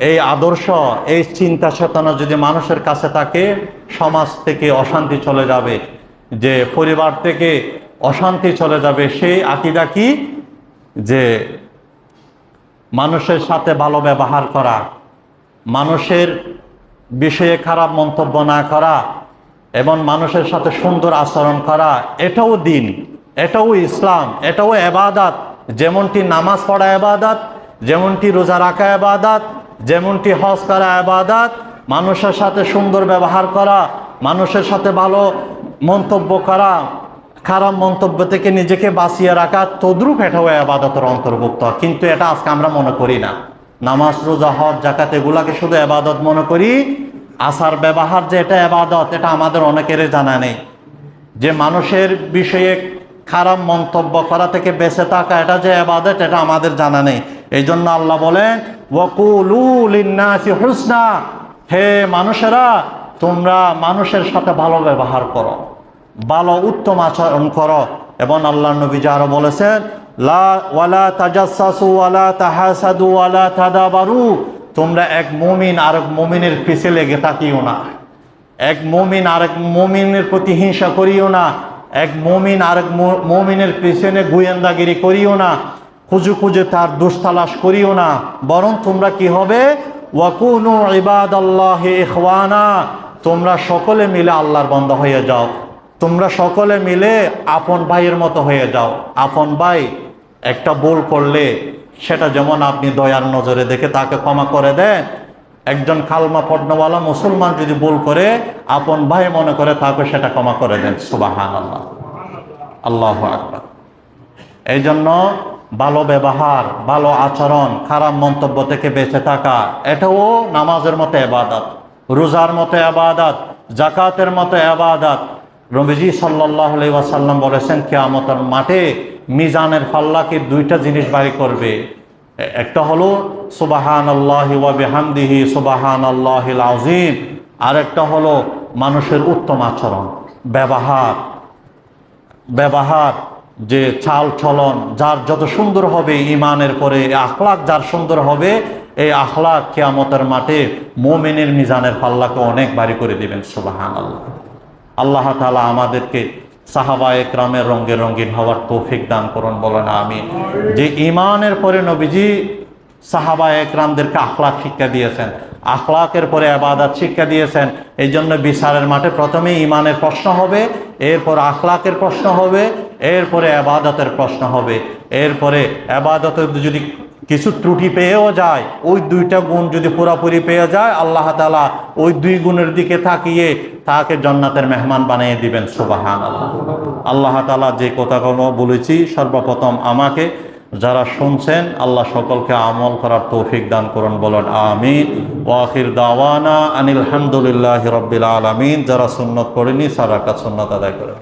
এই আদর্শ, এই চিন্তা চেতনা যদি মানুষের কাছে থাকে, সমাজ থেকে অশান্তি চলে যাবে, যে পরিবার থেকে অশান্তি চলে যাবে। সেই আকীদা কি? যে মানুষের সাথে ভালো ব্যবহার করা, মানুষের বিষয়ে খারাপ মন্তব্য না করা এবং মানুষের সাথে সুন্দর আচরণ করা, এটাও দিন, এটাও ইসলাম, এটাও ইবাদত। যেমনটি নামাজ পড়া ইবাদত, যেমনটি রোজা রাখা ইবাদত, যেমনটি হজ করা ইবাদত, মানুষের সাথে সুন্দর ব্যবহার করা, মানুষের সাথে ভালো মন্তব্য করা, খারাপ মন্তব্য থেকে নিজেকে বাঁচিয়ে রাখা, তদ্রূপ এটাও ইবাদতের অন্তর্ভুক্ত। কিন্তু এটা আজকে আমরা মনে করি না। নামাজ, রোজা, হজ, যাকাত এগুলাকে শুধু ইবাদত মনে করি। আচার ব্যবহার যে এটা ইবাদত, এটা আমাদের অনেকেরই জানা নেই। যে মানুষের বিষয়ে খারাপ মন্তব্য করা থেকে বেঁচে থাকা, এটা যে ইবাদত, এটা আমাদের জানা নেই। এই জন্য আল্লাহ বলেন, ওয়াকুলু লিন্নাসি হুসনা, হে মানুষেরা, তোমরা মানুষের সাথে ভালো ব্যবহার করো, ভালো উত্তম আচরণ করো। এবং আল্লাহ নবী আরো বলেছেন, লা ওয়ালা তাজাসসু ওয়ালা তাহাসাদু ওয়ালা তাদাবারু, তোমরা এক মুমিন আরেক মুমিনের পিছে লেগে থাকিও না, এক মুমিন আরেক মুমিনের প্রতি হিংসা করিও না, এক মুমিন আরেক মুমিনের পিছনে গোয়েন্দাগিরি করিও না, খুঁজে খুঁজে তার দোষ তালাশ করিও না। বরং তোমরা কি হবে? ওয়াকুনু ইবাদাল্লাহি ইখওয়ানা, তোমরা সকলে মিলে আল্লাহর বান্দা হয়ে যাও, তোমরা সকলে মিলে আপন ভাইয়ের মতো হয়ে যাও। আপন ভাই একটা ভুল করলে সেটা যেমন আপনি দয়ার নজরে দেখে তাকে ক্ষমা করে দেন, একজন কালমা পড়নেওয়ালা মুসলমান যদি ভুল করে আপন ভাই মনে করে তাকে সেটা ক্ষমা করে দেন। সুবহানাল্লাহ, আল্লাহু আকবার। এই জন্য ভালো ব্যবহার, ভালো আচরণ, খারাপ মন্তব্য থেকে বেঁচে থাকা, এটাও নামাজের মতো ইবাদত, রোজার মতো ইবাদত, যাকাতের মতো ইবাদত। নবীজি সাল্লাল্লাহু আলাইহি ওয়াসাল্লাম বলেছেন, কিয়ামতের মাঠে মিজানের পাল্লাকে দুইটা জিনিস বাড়ি করবে। একটা হলো সুবহানাল্লাহি ওয়া বিহামদিহি সুবহানাল্লাহিল আযীম, আর একটা হলো মানুষের উত্তম আচরণ, ব্যবহার, যে চাল চলন যার যত সুন্দর হবে, ঈমানের পরে আখলাক যার সুন্দর হবে, এই আখলাক কিয়ামতের মাঠে মুমিনের মিজানের পাল্লাকে অনেক ভারী করে দিবেন। সুবহানাল্লাহ। আল্লাহ তাআলা আমাদেরকে সাহাবায়ে কেরামের রঙে রঙিন হওয়ার তৌফিক দান করুন, বলেন আমিন। যে ঈমানের পরে নবীজি সাহাবায়ে কেরামদেরকে আখলাক শিক্ষা দিয়েছেন, আখলাকের পরে ইবাদত শিক্ষা দিয়েছেন। এই জন্য বিচারের মাঠে প্রথমে ঈমানের প্রশ্ন হবে, এরপর আখলাকের প্রশ্ন হবে, এরপরে ইবাদতের প্রশ্ন হবে। এরপরে ইবাদতের যদি কিছু ত্রুটি পেয়েও যায়, ওই দুইটা গুণ যদি পুরোপুরি পেয়ে যায়, আল্লাহ তাআলা ওই দুই গুণের দিকে তাকিয়ে তাকে জান্নাতের মেহমান বানিয়ে দিবেন। সুবহানাল্লাহ। আল্লাহ তাআলা যে কথাগুলো বলেছি, সর্বপ্রথম আমাকে, যারা শুনছেন, আল্লাহ সকলকে আমল করার তৌফিক দান করুন, বলেন আমিন। ওয়া আখির দাওয়ানা আনিল হামদুলিল্লাহি রাব্বিল আলামিন। যারা সুন্নত পড়েনি, সারা কাজ সুন্নত আদায় করেন।